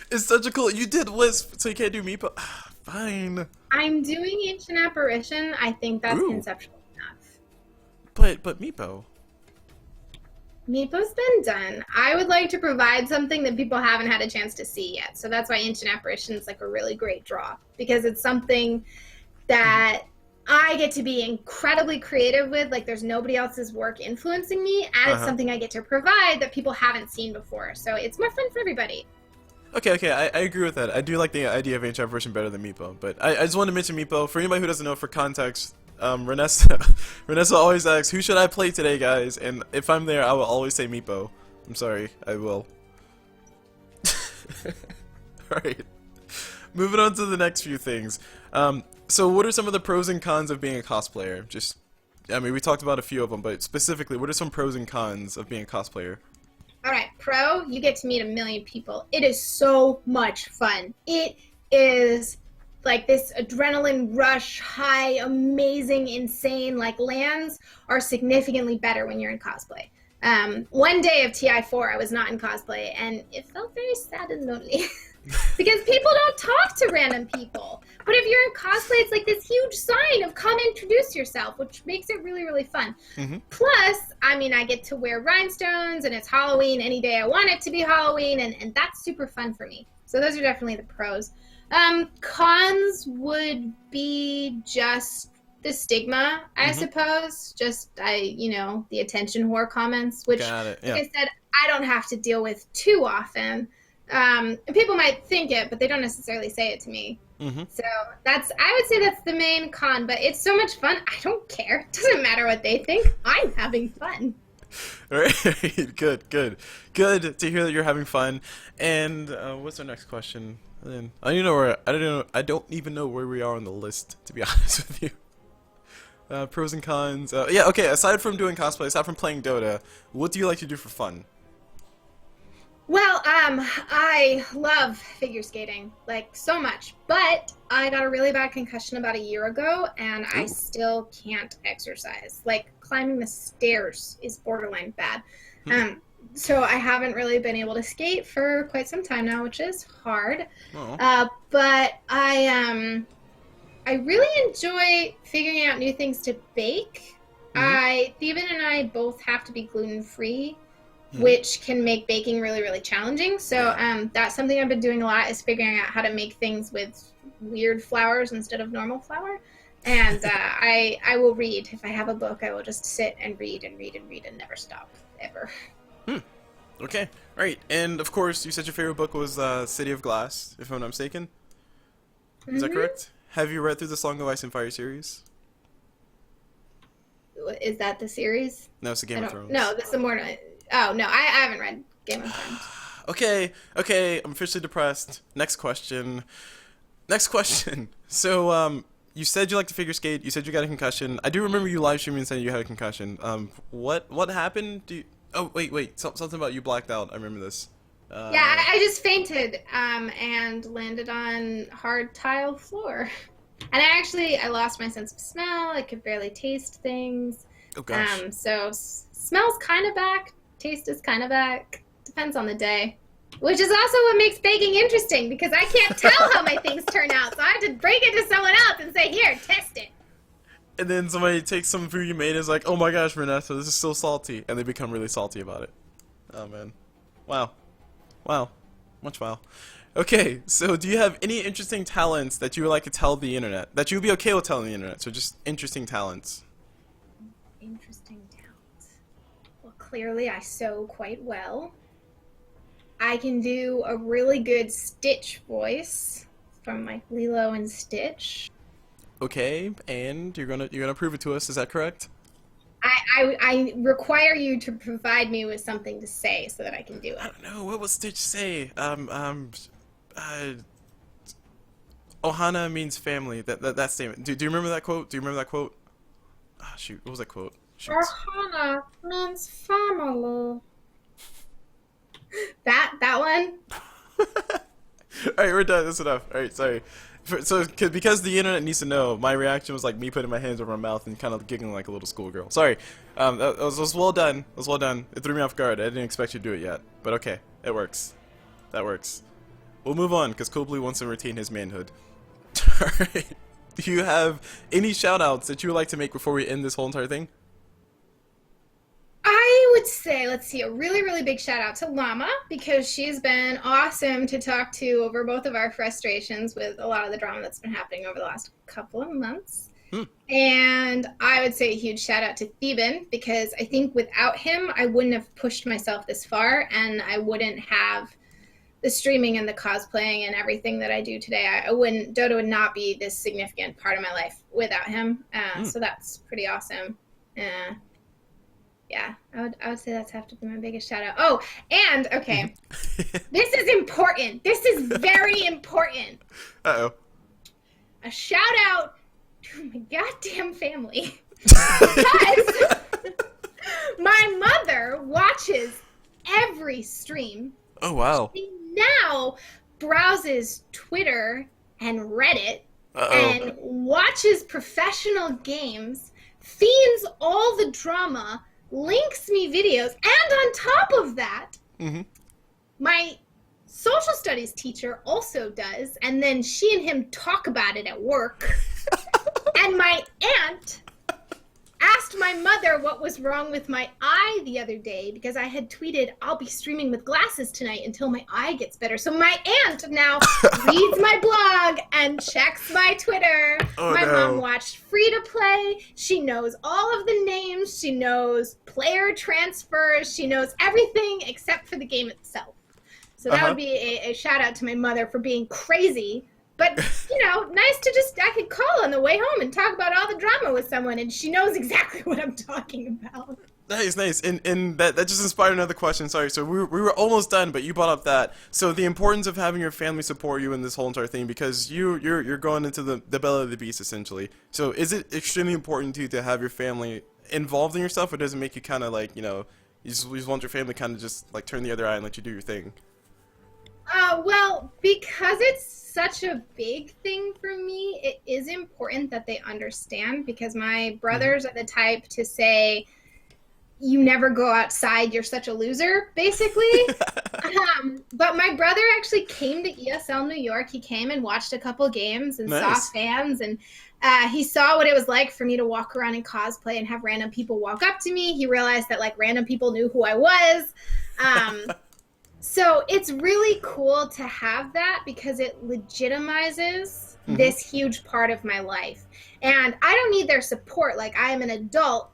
It's such a cool... You did Wisp, so you can't do Meepo. Fine. I'm doing Ancient Apparition. I think that's conceptual enough. But Meepo... Meepo's been done. I would like to provide something that people haven't had a chance to see yet. So that's why Ancient Apparition is like a really great draw. Because it's something that I get to be incredibly creative with. Like, there's nobody else's work influencing me. And it's something I get to provide that people haven't seen before. So it's more fun for everybody. Okay, I agree with that. I do like the idea of Ancient Apparition better than Meepo, but I just wanted to mention Meepo. For anybody who doesn't know, for context, Reinessa always asks, who should I play today, guys? And if I'm there, I will always say Meepo. I'm sorry, I will. Alright, moving on to the next few things. So what are some of the pros and cons of being a cosplayer? Just I mean, we talked about a few of them, but specifically, what are some pros and cons of being a cosplayer? All right, pro, you get to meet a million people. It is so much fun. It is like this adrenaline rush, high, amazing, insane. Like, lands are significantly better when you're in cosplay. One day of TI4, I was not in cosplay, and it felt very sad and lonely. Because people don't talk to random people. But if you're in cosplay, it's like this huge sign of come introduce yourself, which makes it really, really fun. Plus, I mean, I get to wear rhinestones, and it's Halloween any day I want it to be Halloween, and that's super fun for me. So those are definitely the pros. Cons would be just the stigma, I suppose. Just, the attention whore comments, which, like I said, I don't have to deal with too often. People might think it, but they don't necessarily say it to me. So I would say that's the main con, but it's so much fun. I don't care. It doesn't matter what they think. I'm having fun. All right, good to hear that you're having fun. And what's our next question? I don't even know where we are on the list, to be honest with you. Pros and cons. Yeah, okay. Aside from doing cosplay, aside from playing Dota, what do you like to do for fun? Well, I love figure skating, like, so much, but I got a really bad concussion about a year ago, and I still can't exercise. Like, climbing the stairs is borderline bad. So I haven't really been able to skate for quite some time now, which is hard. But I really enjoy figuring out new things to bake. Steven and I both have to be gluten-free, which can make baking really, really challenging. So that's something I've been doing a lot, is figuring out how to make things with weird flours instead of normal flour. And I will read. If I have a book, I will just sit and read and read and read and never stop, ever. Okay, all right. And of course, you said your favorite book was City of Glass, if I'm not mistaken. Is that correct? Have you read through the Song of Ice and Fire series? Is that the series? No, it's the Game of Thrones. No, this is the more... Oh, no, I haven't read Game of Thrones. Okay, I'm officially depressed. Next question. So, you said you like to figure skate. You said you got a concussion. I do remember you live streaming and saying you had a concussion. What happened? Oh, wait. Something about you blacked out. I remember this. Yeah, I just fainted and landed on hard tile floor. And I lost my sense of smell. I could barely taste things. Oh, gosh. So smell's kind of back. Taste is kind of back. Depends on the day. Which is also what makes baking interesting, because I can't tell how my things turn out. So I have to bring it to someone else and say, here, test it. And then somebody takes some food you made and is like, oh my gosh, Reinessa, this is so salty. And they become really salty about it. Oh, man. Wow. Much wow. Okay, so do you have any interesting talents that you would like to tell the internet? That you would be okay with telling the internet? So just interesting talents. Interesting talents. Well, clearly I sew quite well. I can do a really good Stitch voice from like Lilo and Stitch. Okay, and you're gonna prove it to us. Is that correct? I require you to provide me with something to say so that I can do it. I don't know. What will Stitch say? Ohana means family. That statement. Do you remember that quote? Ah, shoot. What was that quote? Shoot. Ohana means family. That one? Alright, we're done. That's enough. Alright, sorry. Because the internet needs to know, my reaction was like me putting my hands over my mouth and kind of giggling like a little schoolgirl. Sorry. That was well done. It threw me off guard. I didn't expect you to do it yet. But okay, it works. That works. We'll move on, because Cold Blue wants to retain his manhood. Alright. Do you have any shout-outs that you would like to make before we end this whole entire thing? I would say, let's see, a really, really big shout out to Llama, because she's been awesome to talk to over both of our frustrations with a lot of the drama that's been happening over the last couple of months. And I would say a huge shout out to Theban, because I think without him, I wouldn't have pushed myself this far, and I wouldn't have the streaming and the cosplaying and everything that I do today. Dota would not be this significant part of my life without him. So that's pretty awesome. Yeah, I would say that's have to be my biggest shout out. Oh, and okay, this is important. This is very important. Uh-oh. A shout out to my goddamn family. Because my mother watches every stream. Oh, wow. She now browses Twitter and Reddit and watches professional games, feeds all the drama, links me videos, and on top of that, my social studies teacher also does, and then she and him talk about it at work. And my aunt asked my mother what was wrong with my eye the other day because I had tweeted, I'll be streaming with glasses tonight until my eye gets better. So my aunt now reads my blog and checks my Twitter. My mom watched Free to Play. She knows all of the names. She knows player transfers. She knows everything except for the game itself. So that would be a shout out to my mother for being crazy. But, you know, nice to I could call on the way home and talk about all the drama with someone, and she knows exactly what I'm talking about. Nice, nice. And that just inspired another question. Sorry, so we were almost done, but you brought up that. So the importance of having your family support you in this whole entire thing, because you're going into the belly of the beast, essentially. So is it extremely important to you to have your family involved in your stuff, or does it make you kind of like, you know, you just want your family kind of just like turn the other eye and let you do your thing? Well, because it's such a big thing for me, it is important that they understand, because my brothers are the type to say, you never go outside, you're such a loser, basically. But my brother actually came to ESL New York. He came and watched a couple games and saw fans, and he saw what it was like for me to walk around in cosplay and have random people walk up to me. He realized that like random people knew who I was. So it's really cool to have that, because it legitimizes this huge part of my life. And I don't need their support. Like, I am an adult.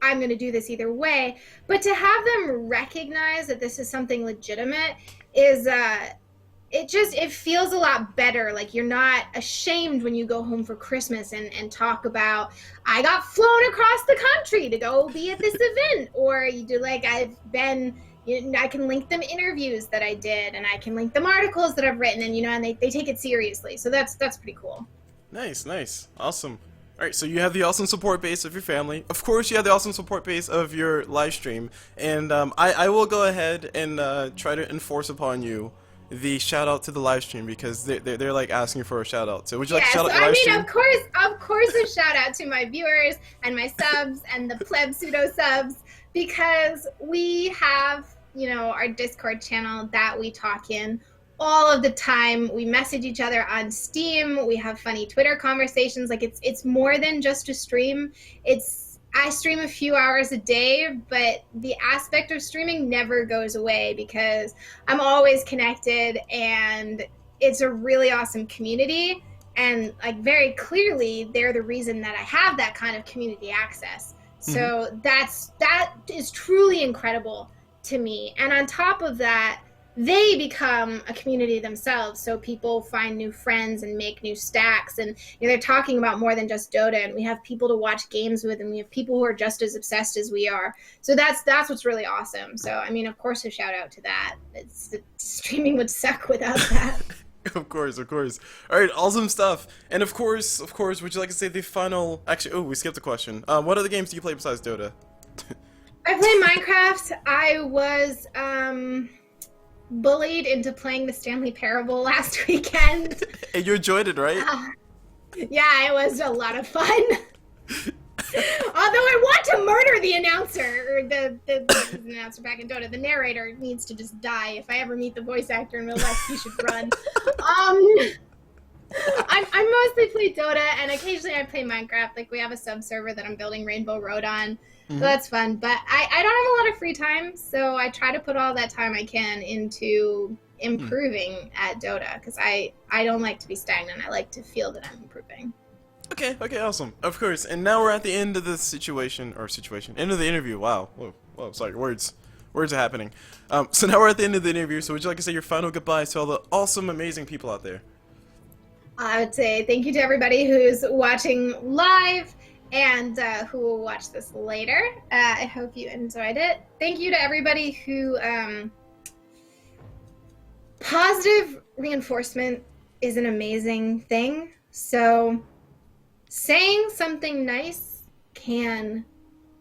I'm going to do this either way. But to have them recognize that this is something legitimate is, it feels a lot better. Like, you're not ashamed when you go home for Christmas and talk about, I got flown across the country to go be at this event. Or you do like, I can link them interviews that I did, and I can link them articles that I've written, and you know, and they take it seriously. So that's pretty cool. Nice, nice, awesome. All right, so you have the awesome support base of your family. Of course, you have the awesome support base of your live stream, and I will go ahead and try to enforce upon you the shout out to the live stream, because they're like asking for a shout out. So would you like to shout out your live stream? Of course, a shout out to my viewers and my subs and the pleb pseudo subs, because we have, you know, our Discord channel that we talk in all of the time. We message each other on Steam. We have funny Twitter conversations. Like, it's more than just a stream. I stream a few hours a day, but the aspect of streaming never goes away, because I'm always connected, and it's a really awesome community. And like, very clearly, they're the reason that I have that kind of community access. So that is truly incredible to me. And on top of that, they become a community themselves. So people find new friends and make new stacks, and you know, they're talking about more than just Dota, and we have people to watch games with, and we have people who are just as obsessed as we are. So that's what's really awesome. So I mean, of course, a shout out to that. Streaming would suck without that. Of course, of course. All right, awesome stuff. And of course, would you like to say the final? Actually, oh, we skipped a question. What other games do you play besides Dota? I play Minecraft. I was bullied into playing the Stanley Parable last weekend. And you enjoyed it, right? Yeah, it was a lot of fun. Although I want to murder the announcer, or the announcer back in Dota. The narrator needs to just die. If I ever meet the voice actor in real life, he should run. I mostly play Dota, and occasionally I play Minecraft. Like, we have a sub-server that I'm building Rainbow Road on. So that's fun. But I don't have a lot of free time, so I try to put all that time I can into improving at Dota, because I don't like to be stagnant. I like to feel that I'm improving. Okay, awesome. Of course. And now we're at the end of the end of the interview. Wow. Whoa, sorry, words are happening. So now we're at the end of the interview, so would you like to say your final goodbyes to all the awesome, amazing people out there? I would say thank you to everybody who's watching live, and who will watch this later. I hope you enjoyed it. Thank you to everybody who, positive reinforcement is an amazing thing. So saying something nice can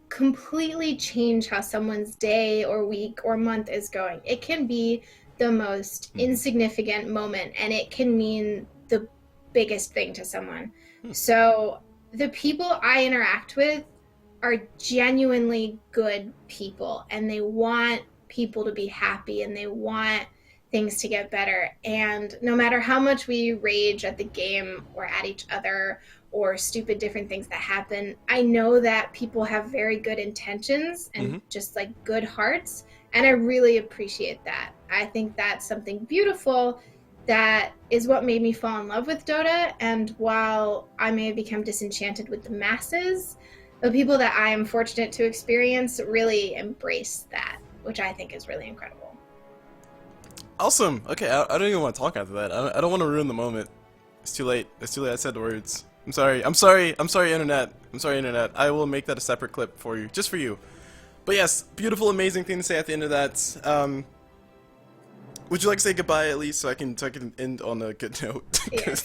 completely change how someone's day or week or month is going. It can be the most insignificant moment, and it can mean the biggest thing to someone. So the people I interact with are genuinely good people, and they want people to be happy, and they want things to get better. And no matter how much we rage at the game or at each other or stupid different things that happen, I know that people have very good intentions and just like good hearts, and I really appreciate that. I think that's something beautiful that is what made me fall in love with Dota. And while I may have become disenchanted with the masses, the people that I am fortunate to experience really embrace that, which I think is really incredible. Awesome. Okay, I don't even want to talk after that. I don't want to ruin the moment. It's too late. It's too late. I said the words. I'm sorry. I'm sorry. I'm sorry, internet. I'm sorry, internet. I will make that a separate clip for you, just for you. But yes, beautiful, amazing thing to say at the end of that. Would you like to say goodbye at least, so I can end on a good note? Yes.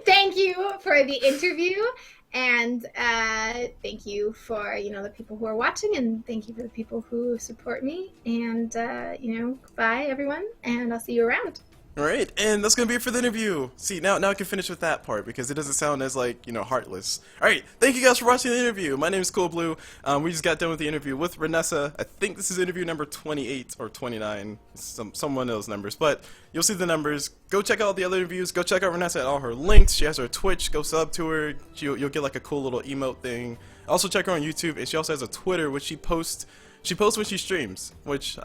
Thank you for the interview, and thank you for the people who are watching, and thank you for the people who support me. And goodbye everyone, and I'll see you around. Alright, and that's gonna be it for the interview. See, now I can finish with that part because it doesn't sound as heartless. Alright, thank you guys for watching the interview. My name is Cool Blue. We just got done with the interview with Reinessa. I think this is interview number 28 or 29, some one of those numbers, but you'll see the numbers. Go check out the other interviews. Go check out Reinessa at all her links. She has her Twitch. Go sub to her. You'll get like a cool little emote thing. Also check her on YouTube, and she also has a Twitter which she posts when she streams, which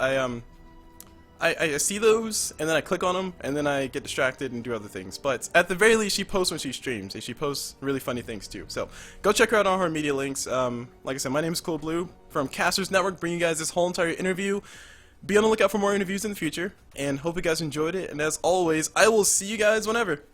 I see those, and then I click on them, and then I get distracted and do other things. But at the very least, she posts when she streams, and she posts really funny things too. So go check her out on her media links. Like I said, my name is Cool Blue from Casters Network, bringing you guys this whole entire interview. Be on the lookout for more interviews in the future, and hope you guys enjoyed it. And as always, I will see you guys whenever.